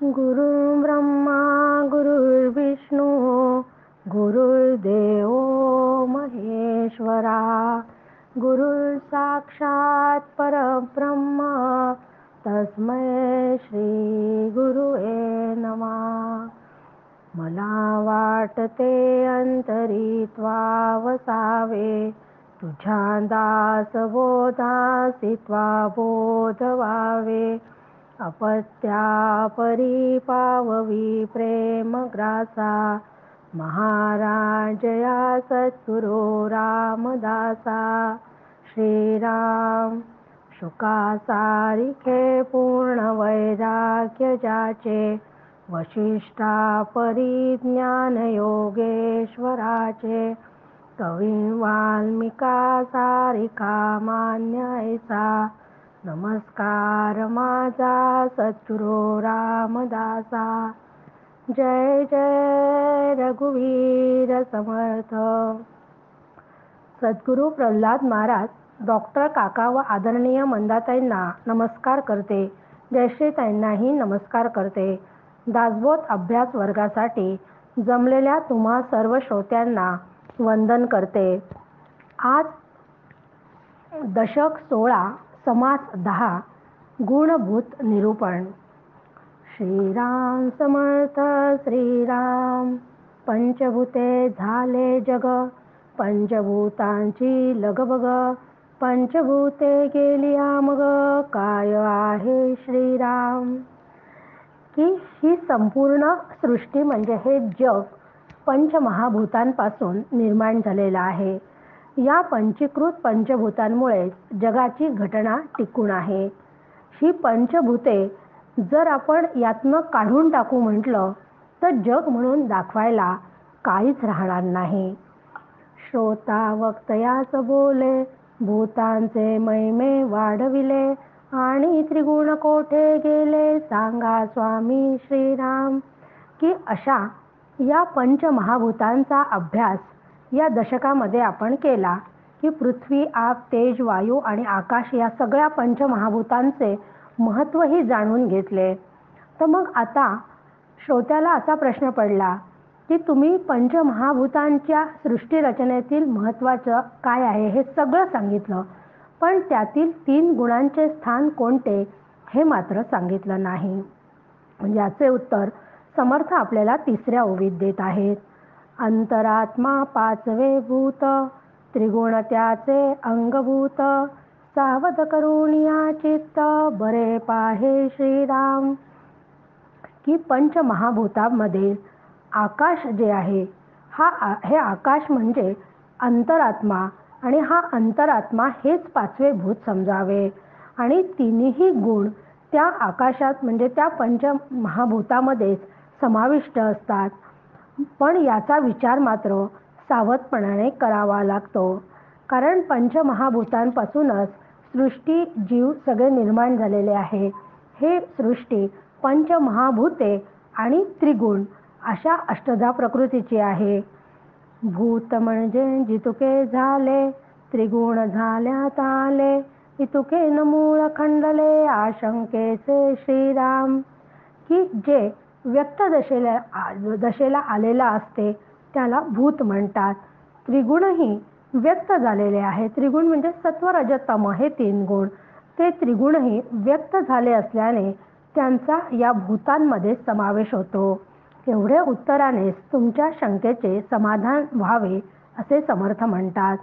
गुरु ब्रह्मा गुरुर्विष्णू गुरुर्देव महेश्वरा गुरुर् साक्षात परब्रह्म तस्मै श्री गुरुवे नमः. मला वाटते अंतरी वसावे तुझ्या दास बोधासी बोध व्हावे. अपत्या परी पाववी प्रेम ग्रासा महाराज या सद्गुरु रामदासा. श्रीराम शुका सारिखे पूर्ण वैराग्य ज्याचे वशिष्ठा परी ज्ञान योगेश्वराचे. कवी वाल्मिका सारिखा मान्य ऐसा नमस्कार माझा सद्गुरु रामदासा. जय जय रघुवीर समर्थ. सद्गुरु प्रल्हाद महाराज डॉक्टर काका व आदरणीय मंदाताईंना नमस्कार करते. जयश्रीताईंनाही नमस्कार करते. दासबोध अभ्यास वर्गासाठी जमलेल्या तुम्हा सर्व श्रोत्यांना वंदन करते. आज दशक 16 समास 10 गुणभूत निरूपण. श्रीराम समर्थ श्रीराम. पंचभूते झाले जग पंचभूतांची लगबग पंचभूते गेली मग काय आहे श्रीराम. की ही संपूर्ण सृष्टी म्हणजे हे जग पंचमहाभूतांपासून निर्माण झालेलं आहे. या पंचीकृत पंचभूतांमुळे जगाची घटना टिकून आहे. ही पंचभूते जर आपण यातनं काढून टाकू म्हटलं तर जग म्हणून दाखवायला काहीच राहणार नाही. श्रोता वक्तयास बोले भूतांचे महिमे वाढविले आणि त्रिगुण कोठे गेले सांगा स्वामी श्रीराम. की अशा या पंचमहाभूतांचा अभ्यास या दशकामध्ये आपण केला की पृथ्वी आप तेज वायू आणि आकाश या सगळ्या पंचमहाभूतांचे महत्त्वही जाणून घेतले. तर मग आता श्रोत्याला असा प्रश्न पडला की तुम्ही पंचमहाभूतांच्या सृष्टी रचनेतील महत्त्वाचं काय आहे हे सगळं सांगितलं, पण त्यातील 3 गुणांचे स्थान कोणते हे मात्र सांगितलं नाही. म्हणजे याचे उत्तर समर्थ आपल्याला 3ऱ्या ओवीत देत आहेत. अंतरात्मा 5वे भूत त्रिगुण त्याचे अंगभूत सावध करून या चित्त बरे पाहे श्रीराम. की पंचमहाभूतामध्ये आकाश जे आहे हे आकाश म्हणजे अंतरात्मा आणि हा अंतरात्मा हेच 5वे भूत समजावे. आणि तिन्ही गुण त्या आकाशात म्हणजे त्या पंचमहाभूतामध्येच समाविष्ट असतात. पण याचा विचार मात्र सावधपणाने करावा लागतो. कारण पंचमहाभूतांपासूनच सृष्टी जीव सगळे निर्माण झालेले आहे. हे सृष्टी पंचमहाभूते आणि त्रिगुण अशा अष्टधा प्रकृतीची आहे. भूत म्हणजे जितुके झाले त्रिगुण झाल्यात आले इतुके न मूळ खंडले आशंकेचे श्रीराम. की जे व्यक्त दशेला आलेला असते त्याला भूत म्हणतात. त्रिगुणही व्यक्त झालेले आहे. त्रिगुण म्हणजे सत्व रज तम हे 3 गुण. ते त्रिगुणही व्यक्त झाले असल्याने त्यांचा या भूतांमध्ये समावेश होतो. एवढ्या उत्तराने तुमच्या शंकेचे समाधान व्हावे असे समर्थ म्हणतात.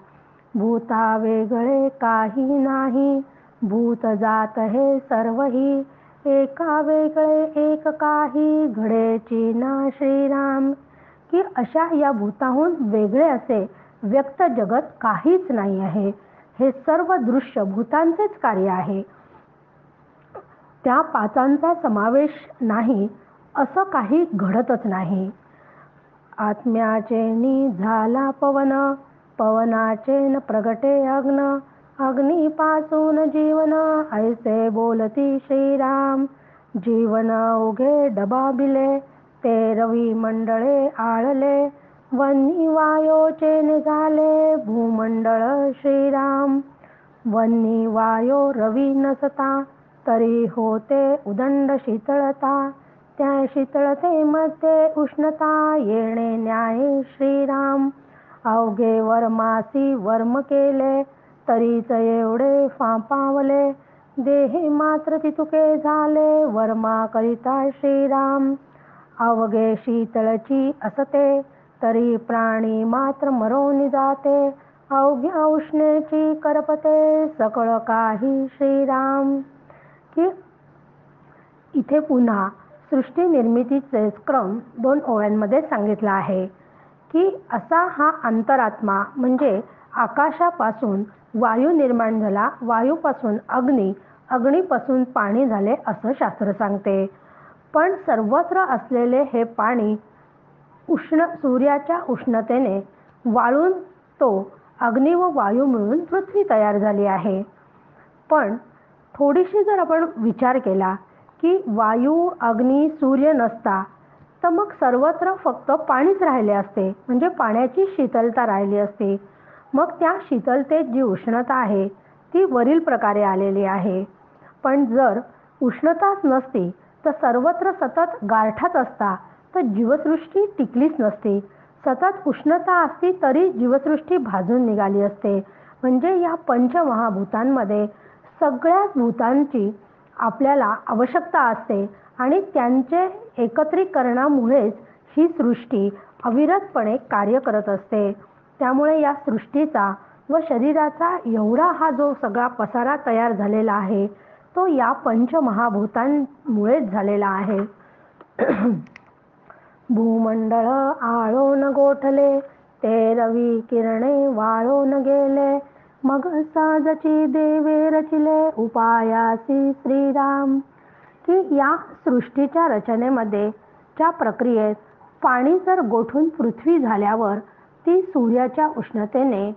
भूता वेगळे काही नाही भूत जात हे सर्वही एका वेगळे एक काही घडेची ना श्रीराम. की अशा या भूताहून वेगळे असे व्यक्त जगत काहीच नाही आहे. हे सर्व दृश्य भूतांचेच कार्य आहे. त्या 5चा समावेश नाही असं काही घडतच नाही. आत्म्याचे नी झाला पवन पवनाचे न प्रगटे अग्न अग्नीपासून जीवन ऐसे बोलती श्रीराम. जीवन उघे डबाबिले ते रवी मंडळे आळले वन्नी वायोचे निघाले भूमंडळ श्रीराम. वन्नी वायो रवी नसता तरी होते उदंड शीतळता त्या शीतळतेमध्ये उष्णता येणे न्याय श्रीराम. अवघे वर्मासी वर्म केले तरीच एवढे पावले. देहे मात्र तितुके झाले वर्मा करिता श्रीराम. अवघे शीतळची असते तरी प्राणी मात्र मरोनी जाते. अवघ्या उष्णेची करपते सकळ काही श्रीराम. की इथे पुन्हा सृष्टी निर्मितीचे क्रम 2 ओळ्यांमध्ये सांगितला आहे की असा हा अंतरात्मा म्हणजे आकाशापासून वायू निर्माण झाला, वायूपासून अग्नी, अग्नीपासून पाणी झाले असं शास्त्र सांगते. पण सर्वत्र असलेले हे पाणी सूर्याच्या उष्णतेने वाळून तो अग्नी व वायू मिळून पृथ्वी तयार झाली आहे. पण थोडीशी जर आपण विचार केला की वायू, अग्नी, सूर्य नसता तर मग सर्वत्र फक्त पाणीच राहिले असते, म्हणजे पाण्याची शीतलता राहिली असते. मग त्या शीतलतेत जी उष्णता आहे ती वरील प्रकारे आलेली आहे. पण जर उष्णताच नसती तर सर्वत्र सतत गारठाच असता तर जीवसृष्टी टिकलीच नसती. सतत उष्णता असती तरी जीवसृष्टी भाजून निघाली असते. म्हणजे या पंचमहाभूतांमध्ये सगळ्याच भूतांची आपल्याला आवश्यकता असते आणि त्यांचे एकत्रीकरणामुळेच ही सृष्टी अविरतपणे कार्य करत असते. त्यामुळे या सृष्टीचा व शरीराचा एवढा हा जो सगळा पसारा तयार झालेला आहे तो या पंचमहाभूतांमुळेच झालेला आहे. भूमंडळ आळोन गोठले ते रवी किरणे वाळून गेले. मग साजची देवे रचिले उपायासी श्रीराम. की या सृष्टीच्या रचनेमध्ये च्या प्रक्रियेत पाणी जर गोठून पृथ्वी झाल्यावर ती सूर्याच्या उष्णतेने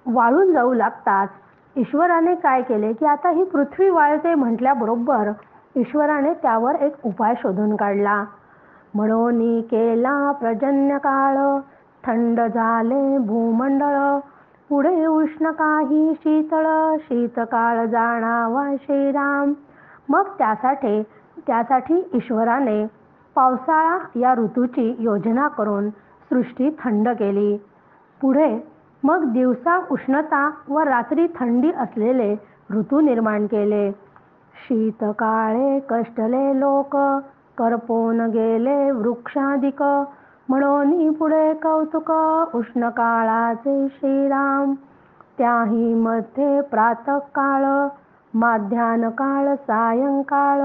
वाळून जाऊ लागतात. ईश्वराने काय केले की आता ही पृथ्वी वाळते म्हटल्याबरोबर ईश्वराने त्यावर एक उपाय शोधून काढला. म्हणून केला पर्जन्य काळ थंड झाले भूमंडळ. पुढे उष्ण काही शीतळ शीतकाळ जाणावा श्रीराम. मग त्यासाठी ईश्वराने पावसाळा या ऋतूची योजना करून सृष्टी थंड केली. पुढे मग दिवसा उष्णता व रात्री थंडी असलेले ऋतू निर्माण केले. शीतकाळे कष्टले लोक करपून गेले वृक्षाधिक. म्हणून पुढे कौतुक उष्ण काळाचे श्रीराम. त्याही मध्ये प्रातःकाळ माध्यान्ह काळ सायंकाळ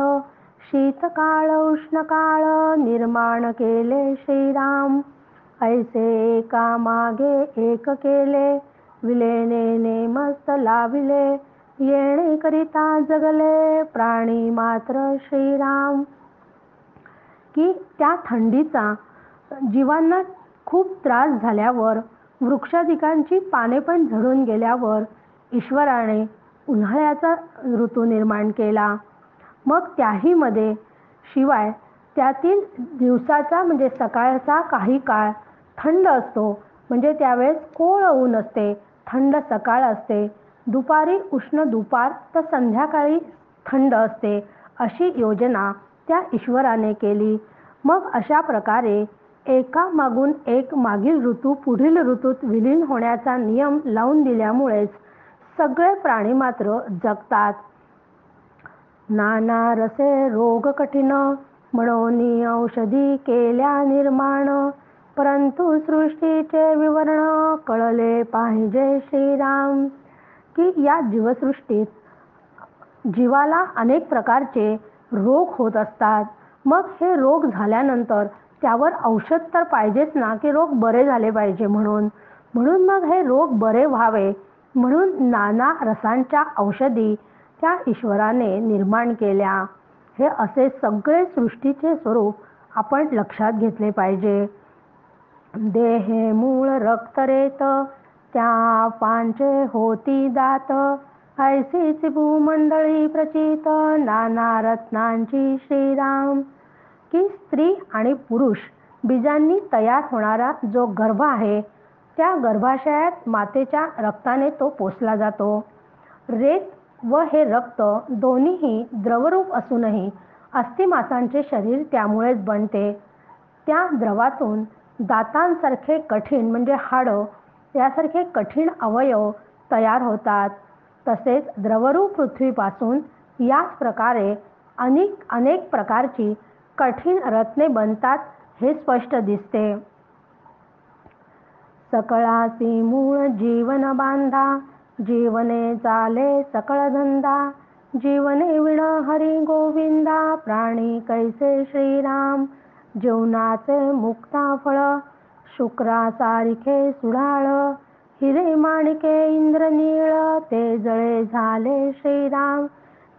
शीतकाळ उष्णकाळ निर्माण केले श्रीराम. ऐसे एका मागे एक केले विलेने मस्त लाविले. येणे करिता जगले प्राणी मात्र श्रीराम. की त्या थंडीचा जीवांना खूप त्रास झाल्यावर वृक्षाधिकांची पाने पण झडून गेल्यावर ईश्वराने उन्हाळ्याचा ऋतू निर्माण केला. मग त्याही मध्ये शिवाय त्यातील दिवसाचा म्हणजे सकाळचा काही काळ थंड असतो, म्हणजे त्यावेळेस कोवळं ऊन असते, थंड सकाळ असते. दुपारी उष्ण दुपार तर संध्याकाळी थंड असते. अशी योजना त्या ईश्वराने केली. मग अशा प्रकारे एका मागून एक मागील ऋतू पुढील ऋतूत विलीन होण्याचा नियम लावून दिल्यामुळेच सगळे प्राणी मात्र जगतात. नाना रसे रोग कठीण म्हणून औषधी केल्या निर्माण. परंतु सृष्टीचे विवरण कळले पाहिजे श्रीराम. की या जीवसृष्टीत जीवाला अनेक प्रकारचे रोग होत असतात. मग हे रोग झाल्यानंतर त्यावर औषध तर पाहिजेच ना, की रोग बरे झाले पाहिजे म्हणून मग हे रोग बरे व्हावे म्हणून नाना रसांच्या औषधी त्या ईश्वराने निर्माण केल्या. हे असे सगळे सृष्टीचे स्वरूप आपण लक्षात घेतले पाहिजे. देहे मूळ रक्तरेत त्या पांचे होती दात. ऐसीच भूमंडळी प्रचित नाना रत्नांची श्रीराम. की स्त्री आणि पुरुष बीजांनी तयार होणारा जो गर्भ आहे त्या गर्भाशयात मातेच्या रक्ताने तो पोसला जातो. रेत व हे रक्त दोन्हीही द्रवरूप असूनही अस्थिमासांचे शरीर त्यामुळेच बनते. त्या द्रवातून दातांसारखे कठीण म्हणजे हाडं यासारखे कठीण अवयव तयार होतात. तसेच द्रवरूप पृथ्वीपासून याच प्रकारे अनेक प्रकारची कठीण रत्ने बनतात हे स्पष्ट दिसते. सकळासी मूळ जीवन बांधा, जीवने चाले सकळ धंदा. जीवने विण हरी गोविंदा, प्राणी कैसे श्रीराम. जीवनाचे मुक्ता फळ, शुक्रासारिखे सुढाळ. हिरे माणिके इंद्रनीळ, ते जळे झाले श्रीराम.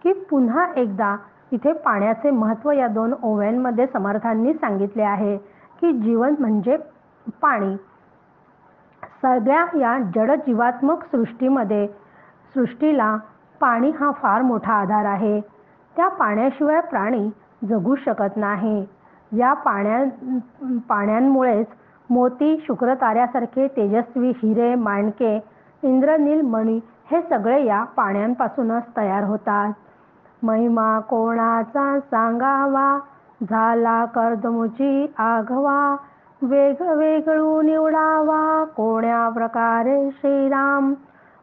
की पुन्हा एकदा इथे पाण्याचे महत्त्व या 2 ओव्यांमध्ये समर्थांनी सांगितले आहे की जीवन म्हणजे पाणी. सगळ्या या जडजीवात्मक सृष्टीला पाणी हा फार मोठा आधार आहे. त्या पाण्याशिवाय प्राणी जगू शकत नाही. या पाण्यांमुळेच मोती, शुक्रताऱ्यासारखे तेजस्वी हिरे, माणके, इंद्रनील मणी हे सगळे या पाण्यांपासूनच तयार होतात. महिमा कोणाचा सांगावा, झाला कर्दमुची आघवा. वेगळू निवडावा, कोण्या प्रकारे श्रीराम.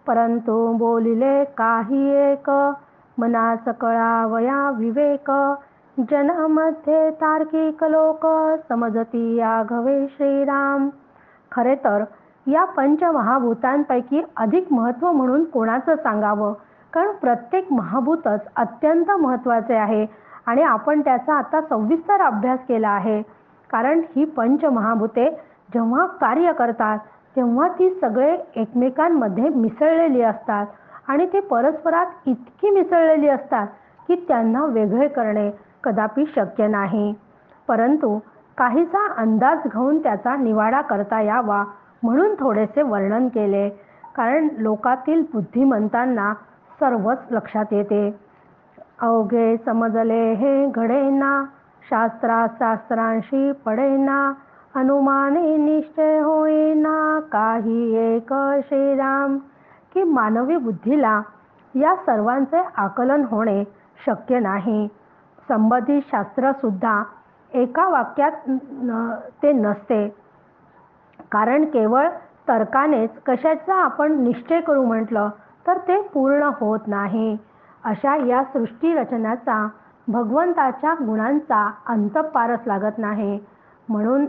परंतु बोलिले काही एक, मनास कळावया विवेक. जनामध्ये तार्किक लोक, समजती आघवे श्रीराम. खरे तर या पंचमहाभूतांपैकी अधिक महत्त्व म्हणून कोणाचं सांगावं, कारण प्रत्येक महाभूतच अत्यंत महत्त्वाचे आहे आणि आपण त्याचा आता सविस्तर अभ्यास केला आहे. कारण ही पंचमहाभूते जेव्हा कार्य करतात तेव्हा ती सगळे एकमेकांमध्ये मिसळलेली असतात आणि ते परस्परात इतकी मिसळलेली असतात की त्यांना वेगळे करणे कदापि शक्य नाही. परंतु काहीसा अंदाज घेऊन त्याचा निवाडा करता यावा म्हणून थोडेसे वर्णन केले. कारण लोकातील बुद्धिमंतांना सर्वच लक्षात येते. अवघे समजले हे घडेना, शास्त्रांशी पडेना. अनुमाने निश्चय होईना, काही एक श्रीराम. की मानवी बुद्धीला या सर्वांचे आकलन होणे शक्य नाही. संबंधित शास्त्र सुद्धा एका वाक्यात ते नसते. कारण केवळ तर्कानेच कशाचा आपण निश्चय करू म्हटलं तर ते पूर्ण होत नाही. अशा या सृष्टी रचनाचा भगवंताच्या गुणांचा अंत पारच लागत नाही. म्हणून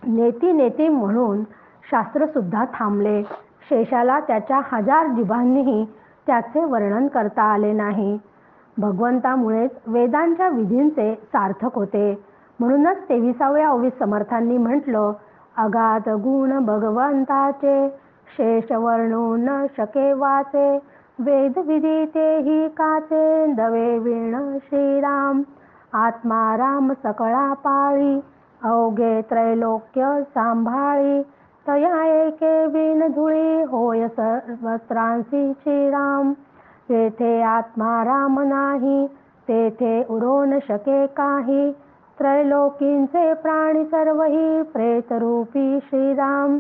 नेती म्हणून शास्त्रसुद्धा थांबले. शेषाला त्याच्या 1000 जिभांनीही त्याचे वर्णन करता आले नाही. भगवंतामुळेच वेदांच्या विधींचे सार्थक होते. म्हणूनच 23व्या ओवीत समर्थांनी म्हटलं, अगाध गुण भगवंताचे, शेष वर्णू न शके वाचे. वेद विधी तेही काचे, दवे विण श्रीराम. आत्मा राम सकळा पाळी, अवघे त्रैलोक्य सांभाळी. तया एके बिन धुळी, होय सर्वत्रांसी श्रीराम. जेथे आत्मा राम नाही, तेथे उरो न शके काही. त्रैलोकींचे प्राणी सर्वही, प्रेतरूपी श्रीराम.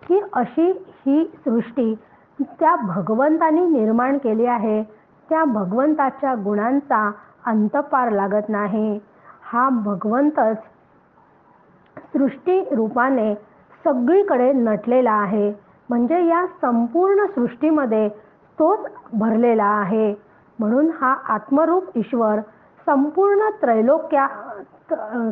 ही अशी ही सृष्टी त्या भगवंतानी निर्माण केली आहे. त्या भगवंताच्या गुणांचा अंत पार लागत नाही. हा भगवंतच सृष्टी रूपाने सगळीकडे नटलेला आहे. म्हणजे या संपूर्ण सृष्टीमध्ये तोच भरलेला आहे. म्हणून हा आत्मरूप ईश्वर संपूर्ण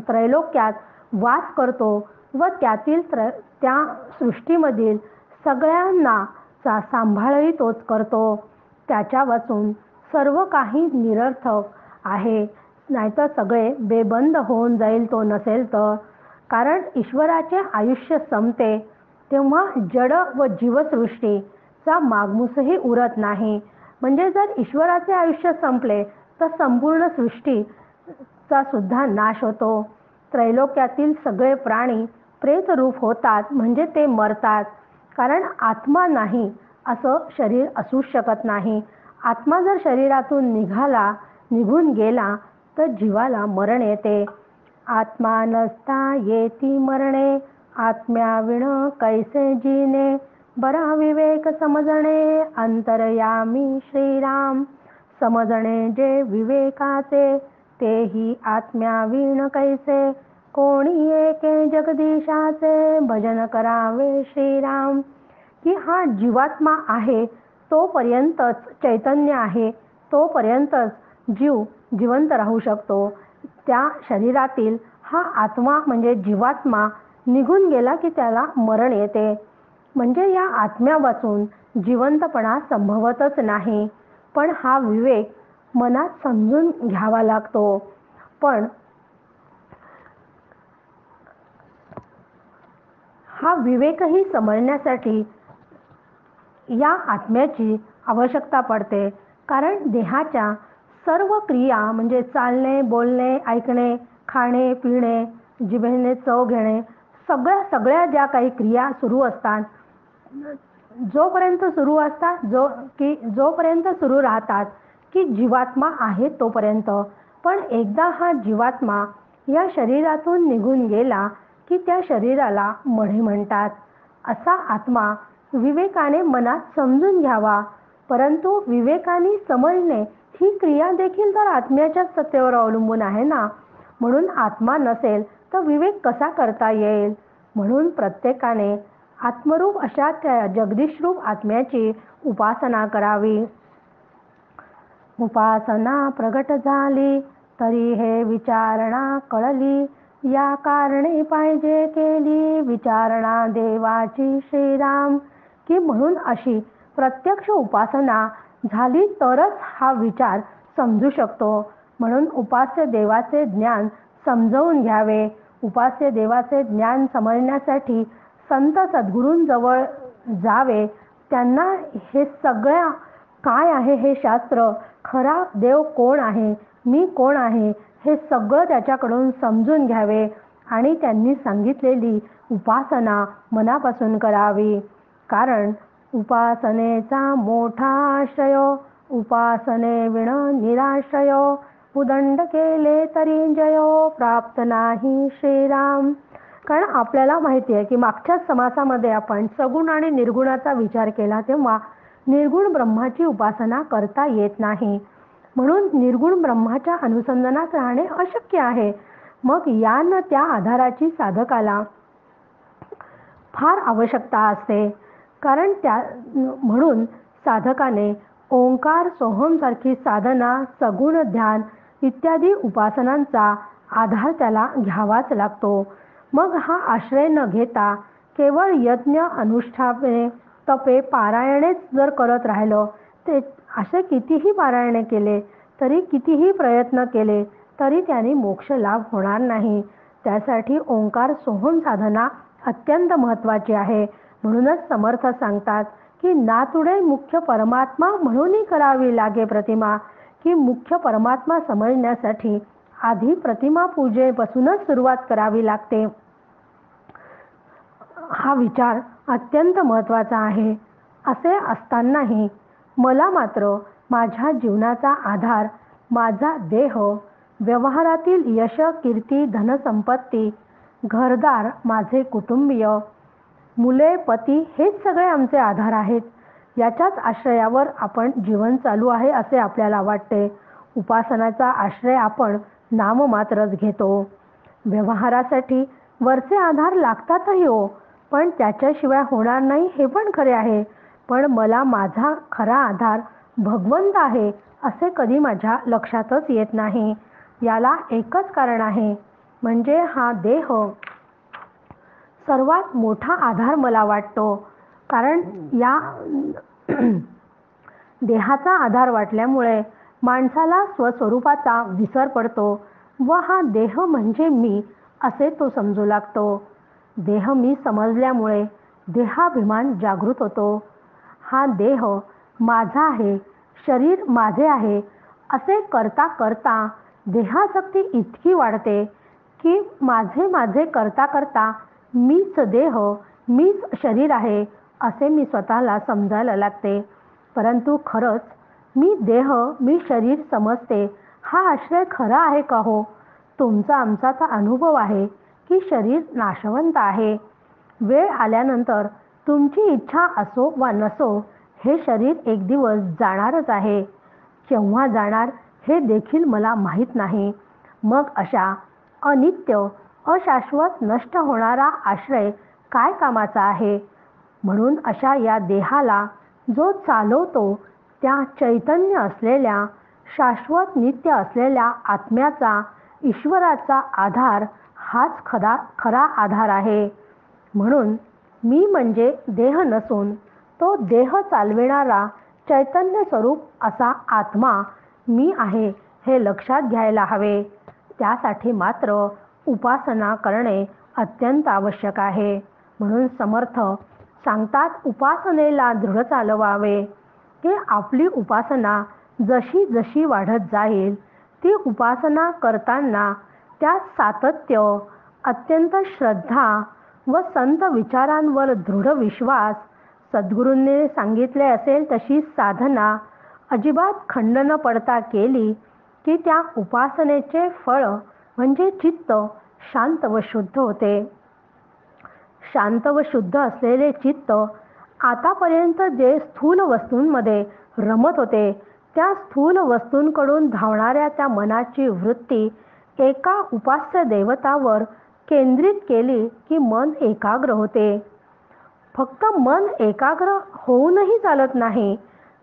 त्रैलोक्यात वास करतो व त्यातील त्या सृष्टीमधील सगळ्यांना सांभाळही तोच करतो. त्याच्या वाचून सर्व काही निरर्थक आहे. नाहीतर सगळे बेबंद होऊन जाईल तो नसेल तर. कारण ईश्वराचे आयुष्य संपते तेव्हा जड व जीवसृष्टीचा मागमूसही उरत नाही. म्हणजे जर ईश्वराचे आयुष्य संपले तर संपूर्ण सृष्टीचा सुद्धा नाश होतो. त्रैलोक्यातील सगळे प्राणी प्रेतरूप होतात म्हणजे ते मरतात. कारण आत्मा नाही असं शरीर असूच शकत नाही. आत्मा जर शरीरातून निघून गेला तर जीवाला मरण येते. आत्मा नसता येती मरणे, आत्म्याविण कैसे जीने. बरा विवेक समजणे, अंतरयामी श्रीराम. समजणे जे विवेकाचे, तेही आत्म्या वीण कैसे, कोणी एके जगदीशाचे, भजन करावे श्रीराम. की हा जीवात्मा आहे तोपर्यंतच चैतन्य आहे, तोपर्यंतच जीव जिवंत राहू शकतो. त्या शरीरातील हा आत्मा म्हणजे जीवात्मा निघून गेला की त्याला मरण येते. म्हणजे या आत्म्यापासून जिवंतपणा संभवतच नाही. पण हा विवेक मनात समजून घ्यावा लागतो. पण हा विवेकही समजण्यासाठी या आत्म्याची आवश्यकता पडते. कारण देहाच्या सर्व क्रिया म्हणजे चालणे, बोलणे, ऐकणे, खाणे, पिणे, जिभेने चव घेणे, सगळ्या ज्या काही क्रिया सुरू असतात, जोपर्यंत सुरू असतात, जोपर्यंत सुरू राहतात की जीवात्मा आहे तोपर्यंत. पण एकदा हा जीवात्मा या शरीरातून निघून गेला की त्या शरीराला मढे म्हणतात. असा आत्मा विवेकाने मनात समजून घ्यावा. परंतु विवेकाने समजणे ही क्रिया देखील तर आत्म्याच्याच सत्तेवर अवलंबून आहे ना. म्हणून आत्मा नसेल तर विवेक कसा करता येईल. म्हणून प्रत्येकाने आत्मरूप अशा त्या जगदीशरूप आत्म्याची उपासना करावी. उपासना प्रगट झाली तरी हे विचारणा कळली, या कारणे पाहिजे केली विचारणा देवाची श्रीराम. की म्हणून अशी प्रत्यक्ष उपासना झाली तरच हा विचार समजू शकतो. म्हणून उपास्य देवाचे ज्ञान समजवून घ्यावे. उपास्य देवाचे ज्ञान समजण्यासाठी संत सद्गुरूंजवळ जावे. त्यांना हे सगळ्या काय आहे हे शास्त्र, खरा देव कोण आहे, मी कोण आहे, हे सगळं त्याच्याकडून समजून घ्यावे आणि त्यांनी सांगितलेली उपासना मनापासून करावी. कारण उपासनेचा मोठा आश्रय, उपासने विण निराश्रय, उदंड केले तरी जय, प्राप्त नाही श्रीराम. कारण आपल्याला माहिती आहे की मागच्याच समासामध्ये आपण सगुण आणि निर्गुणाचा विचार केला तेव्हा निर्गुण ब्रह्माची उपासना करता येत नाही. म्हणून निर्गुण ब्रह्माच्या अनुसंधानात राहणे अशक्य आहे. मग या न त्या आधाराची साधकाला फार आवश्यकता असते. कारण म्हणून साधकाने ओंकार सोहम सारखी साधना, सगुण ध्यान इत्यादी उपासनांचा आधार त्याला घ्यावाच लागतो. मग हा आश्रय न घेता केवळ यज्ञ, अनुष्ठाने, तपे, पारायणेच जर करत राहिलो, ते असे कितीही पारायणे केले तरी, कितीही प्रयत्न केले तरी त्याने मोक्ष लाभ होणार नाही. त्यासाठी ओंकार सोहम साधना अत्यंत महत्त्वाची आहे. म्हणूनच समर्थ सांगतात की नातुडे मुख्य परमात्मा म्हणूनही करावी लागे प्रतिमा. की मुख्य परमात्मा समजण्यासाठी आधी प्रतिमा पूजेपासूनच सुरुवात करावी लागते. हा विचार अत्यंत महत्त्वाचा आहे. असे असतानाही मला मात्र माझ्या जीवनाचा आधार माझा देह, व्यवहारातील यश, कीर्ती, धनसंपत्ती, घरदार, माझे कुटुंबीय, मुले, पती हेच सगळे आमचे आधार आहेत. याच्याच आश्रयावर आपण जीवन चालू आहे असे आपल्याला वाटते. उपासनाचा आश्रय आपण नाममात्रच घेतो. व्यवहारासाठी वरचे आधार लागतातही हो, पण त्याच्याशिवाय होणार नाही हे पण खरे आहे. पण मला माझा खरा आधार भगवंत आहे असे कधी माझ्या लक्षातच येत नाही. याला एकच कारण आहे, म्हणजे हा देह सर्वात मोठा आधार मला वाटतो. कारण या देहाचा आधार वाटल्यामुळे माणसाला स्वस्वरूपाचा विसर पडतो व हा देह म्हणजे मी असे तो समजू लागतो. देह मी समजल्यामुळे देहाभिमान जागृत होतो. हा देह माझा आहे, शरीर माझे आहे असे करता करता देहासक्ती इतकी वाढते की माझे माझे करता करता मीच देह, मीच शरीर आहे असे मी स्वतःला समजायला लागते. परंतु खरंच मी देह, मी शरीर समजते हा आश्रय खरा आहे का हो? तुमचा आमचा तर अनुभव आहे की शरीर नाशवंत आहे. वेळ आल्यानंतर तुमची इच्छा असो वा नसो हे शरीर एक दिवस जाणारच आहे. केव्हा जाणार हे देखील मला माहीत नाही. मग अशा अनित्य अशाश्वत नष्ट होणारा आश्रय काय कामाचा आहे? म्हणून अशा या देहाला जो चालवतो त्या चैतन्य असलेल्या शाश्वत नित्य असलेल्या आत्म्याचा ईश्वराचा आधार हाच खरा आधार आहे. म्हणून मी म्हणजे देह नसून तो देह चालविणारा चैतन्य स्वरूप असा आत्मा मी आहे हे लक्षात घ्यायला हवे. त्यासाठी मात्र उपासना करणे अत्यंत आवश्यक आहे. म्हणून समर्थ सांगतात, उपासनेला दृढ चालवावे. की आपली उपासना जशी जशी वाढत जाईल ती उपासना करताना त्यात सातत्य, अत्यंत श्रद्धा व संत विचारांवर दृढ विश्वास, सद्गुरूंनी सांगितले असेल तशी साधना अजिबात खंड न पडता केली की त्या उपासनेचे फळ म्हणजे चित्त शांत व शुद्ध होते. शांत व शुद्ध असलेले चित्त आतापर्यंत जे स्थूल वस्तूंमध्ये रमत होते त्या स्थूल वस्तूंकडून धावणाऱ्या त्या मनाची वृत्ती एका उपास्य देवतावर केंद्रित केली की मन एकाग्र होते. फक्त मन एकाग्र होऊनही चालत नाही,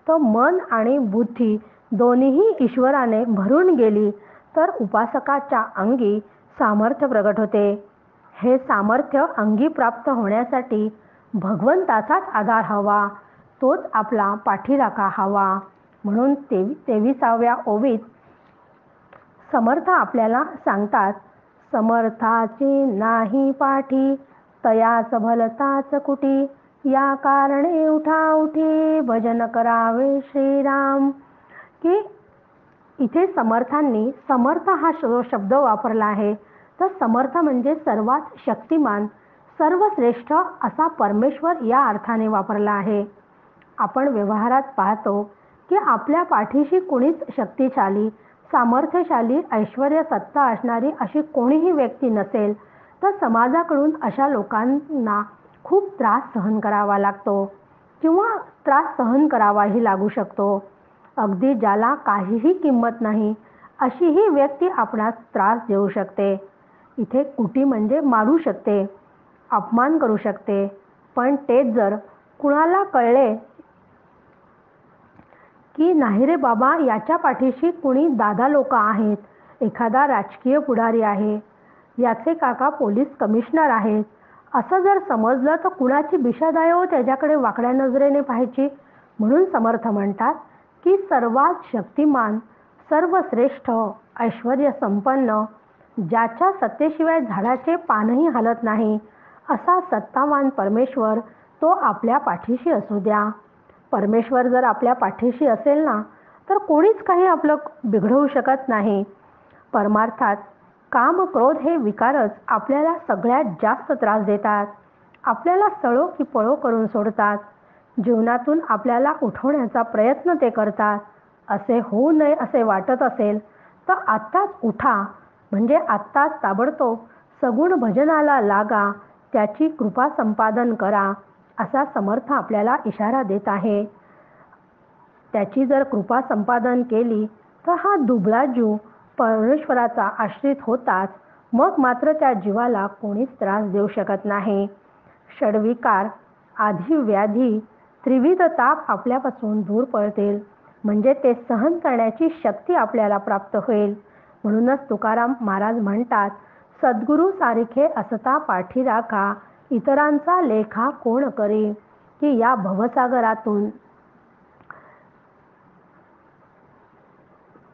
तर मन आणि बुद्धी दोन्हीही ईश्वराने भरून गेली तर उपासकाच्या अंगी सामर्थ्य प्रगट होते. हे सामर्थ्य अंगी प्राप्त होण्यासाठी भगवंताचाच आधार हवा, तोच आपला पाठीराखा हवा. म्हणून 23व्या ओवीत समर्थ आपल्याला सांगतात, समर्थाची नाही पाठी तयाच भलताच कुटी, या कारणे उठा उठी भजन करावे श्रीराम. की इथे समर्थांनी समर्थ हा शब्द वापरला आहे. तर समर्थ म्हणजे सर्वात शक्तिमान, सर्वश्रेष्ठ असा परमेश्वर या अर्थाने वापरला आहे. आपण व्यवहारात पाहतो की आपल्या पाठीशी कुणीच शक्तिशाली, सामर्थ्यशाली, ऐश्वर्य सत्ता असणारी अशी कोणीही व्यक्ती नसेल तर समाजाकडून अशा लोकांना खूप त्रास सहन करावा लागतो किंवा त्रास सहन करावाही लागू शकतो. अगदी ज्याला काहीही किंमत नाही अशी ही व्यक्ती आपणास त्रास देऊ शकते. इथे कुटी म्हणजे मारू शकते, अपमान करू शकते. पण तेच जर कुणाला कळले की नाही रे बाबा, याच्या पाठीशी कुणी दादा लोक आहेत, एखादा राजकीय पुढारी आहे, याचे काका पोलीस कमिशनर आहेत, असं जर समजलं तर कुणाची बिशादाय हो त्याच्याकडे वाकड्या नजरेने पाहायची. म्हणून समर्थ म्हणतात की सर्वात शक्तिमान, सर्वश्रेष्ठ, ऐश्वर्य संपन्न, ज्याच्या सत्तेशिवाय झाडाचे पानही हलत नाही असा सत्तावान परमेश्वर तो आपल्या पाठीशी असू द्या. परमेश्वर जर आपल्या पाठीशी असेल ना तर कोणीच काही आपलं बिघडवू शकत नाही. परमार्थात काम क्रोध हे विकारच आपल्याला सगळ्यात जास्त त्रास देतात. आपल्याला सळो की पळो करून सोडतात. जीवनातून आपल्याला उठवण्याचा प्रयत्न ते करतात. असे होऊ नये असे वाटत असेल तर आत्ताच उठा, म्हणजे आत्ताच ताबडतोब सगुण भजनाला लागा, त्याची कृपा संपादन करा, असा समर्थ आपल्याला इशारा देत आहे. त्याची जर कृपा संपादन केली तर हा दुबळा जीव परमेश्वराचा आश्रित होताच, मग मात्र त्या जीवाला कोणीच त्रास देऊ शकत नाही. षड्विकार, आधी व्याधी, त्रिविध ताप आपल्यापासून दूर पळतील, म्हणजे ते सहन करण्याची शक्ती आपल्याला प्राप्त होईल. म्हणूनच तुकाराम महाराज म्हणतात, सद्गुरू सारिखे असता पाठी राखा, इतरांचा लेखा कोण करी. की या भवसागरातून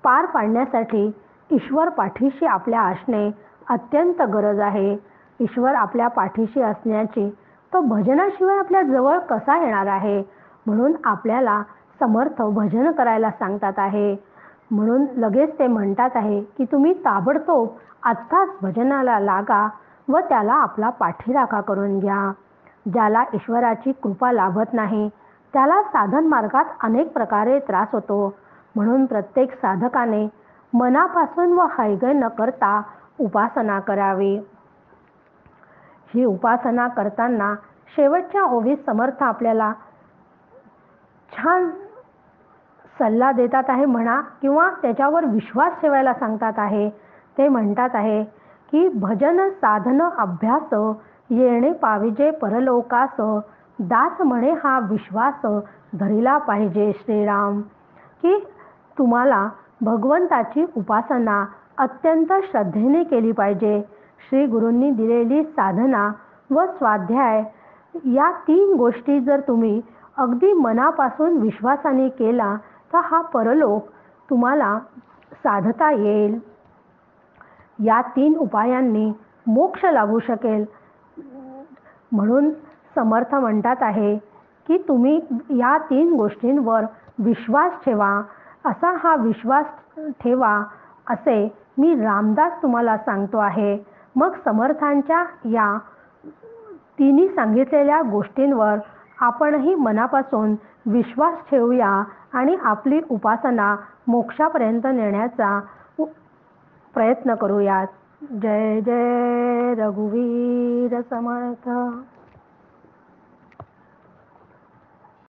पार पाडण्यासाठी ईश्वर पाठीशी आपल्या असणे अत्यंत गरज आहे. ईश्वर आपल्या पाठीशी असण्याची तो भजनाशिवाय आपल्या जवळ कसा येणार आहे. म्हणून आपल्याला समर्थ भजन करायला सांगतात आहे. म्हणून लगेच ते म्हणतात आहे की तुम्ही ताबडतोब आत्ताच भजनाला लागा व त्याला आपला पाठीराखा करून घ्या. ज्याला ईश्वराची कृपा लाभत नाही त्याला साधन मार्गात अनेक प्रकारे त्रास होतो. म्हणून प्रत्येक साधकाने मनापासून व हैगय न करता उपासना करावी. ही उपासना करताना शेवटच्या ओवीत समर्थ आपल्याला छान सल्ला देतात आहे म्हणा, किंवा त्याच्यावर विश्वास ठेवायला सांगतात आहे. ते म्हणतात आहे की भजन साधन अभ्यास येणे पाविजे परलोकास, दास म्हणे हा विश्वास धरिला पाहिजे श्रीराम. की तुम्हाला भगवंताची उपासना अत्यंत श्रद्धेने केली पाहिजे. श्री गुरूंनी दिलेली साधना व स्वाध्याय या 3 गोष्टी जर तुम्ही अगदी मनापासून विश्वासाने केला तर हा परलोक तुम्हाला साधता येईल. या 3 उपायांनी मोक्ष लागू शकेल. म्हणून समर्थ म्हणतात आहे की तुम्ही या 3 गोष्टींवर विश्वास ठेवा. असा हा विश्वास ठेवा असे मी रामदास तुम्हाला सांगतो आहे. मग समर्थांच्या या तिन्ही सांगितलेल्या गोष्टींवर आपणही मनापासून विश्वास ठेवूया आणि आपली उपासना मोक्षापर्यंत नेण्याचा प्रयत्न करूयात. जय जय रघुवीर समर्थ.